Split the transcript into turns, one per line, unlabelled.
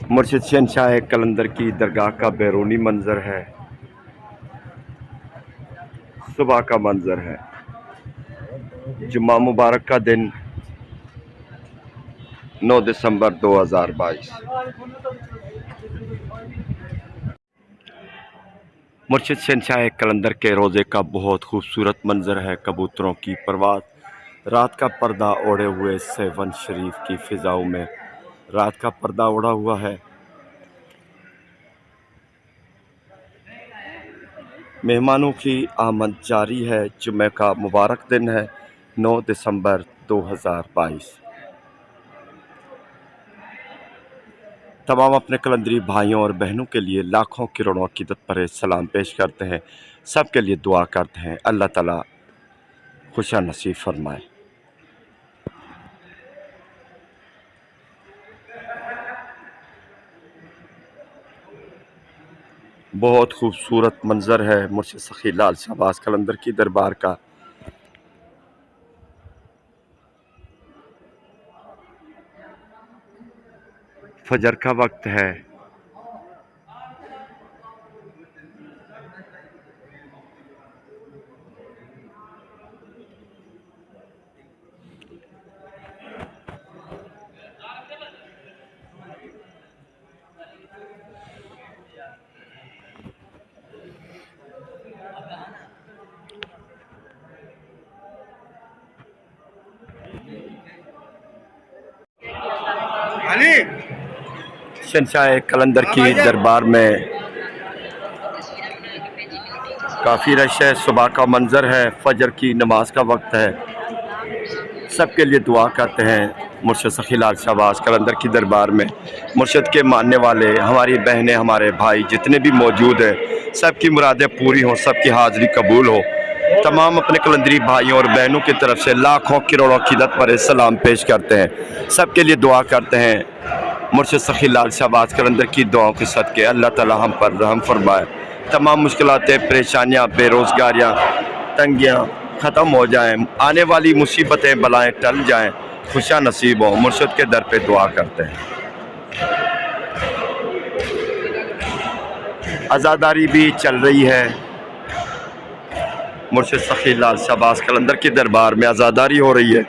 मुर्शिद शहनशाह कलंदर की दरगाह का बैरूनी मंजर है, सुबह का मंजर है। जुम्मा मुबारक का दिन 9 दिसंबर 2022। मुर्शिद शहनशाह कलंदर के रोज़े का बहुत खूबसूरत मंजर है। कबूतरों की परवाज़, रात का पर्दा ओढ़े हुए सेवन शरीफ की फ़िज़ाओं में रात का पर्दा ओढ़ा हुआ है। मेहमानों की आमद जारी है। जुम्मे का मुबारक दिन है, 9 दिसंबर 2022। तमाम अपने कलंदरी भाइयों और बहनों के लिए लाखों करोड़ों अक़ीदत भरे सलाम पेश करते हैं। सब के लिए दुआ करते हैं, अल्लाह ताला खुशा नसीब फरमाए। बहुत खूबसूरत मंजर है मुर्शिद सखी लाल शहबाज कलंदर की दरबार का। फजर का वक्त है। शहनशाह कलंदर की दरबार में काफ़ी रश है। सुबह का मंजर है, फजर की नमाज का वक्त है। सबके लिए दुआ करते हैं मुर्शिद सखी लाल शहबाज कलंदर की दरबार में। मुर्शिद के मानने वाले, हमारी बहनें, हमारे भाई जितने भी मौजूद हैं, सबकी मुरादें पूरी हों, सबकी हाज़िरी कबूल हो। तमाम अपने कलंदरी भाइयों और बहनों की तरफ से लाखों करोड़ों अक़ीदत भरे सलाम पेश करते हैं। सबके लिए दुआ करते हैं मुर्शिद सखी लाल शहबाज कलंदर की दुआओं के सदके अल्लाह ताला हम पर रहम फरमाए। तमाम मुश्किलातें, परेशानियाँ, बेरोज़गारियाँ, तंगियाँ ख़त्म हो जाएं, आने वाली मुसीबतें बलाएं टल जाएं, खुशियाँ नसीब हों। मुर्शिद के दर पे दुआ करते हैं। आज़ादारी भी चल रही है। मुर्शिद सखी लाल शहबाज कलंदर की दरबार में आज़ादारी हो रही है।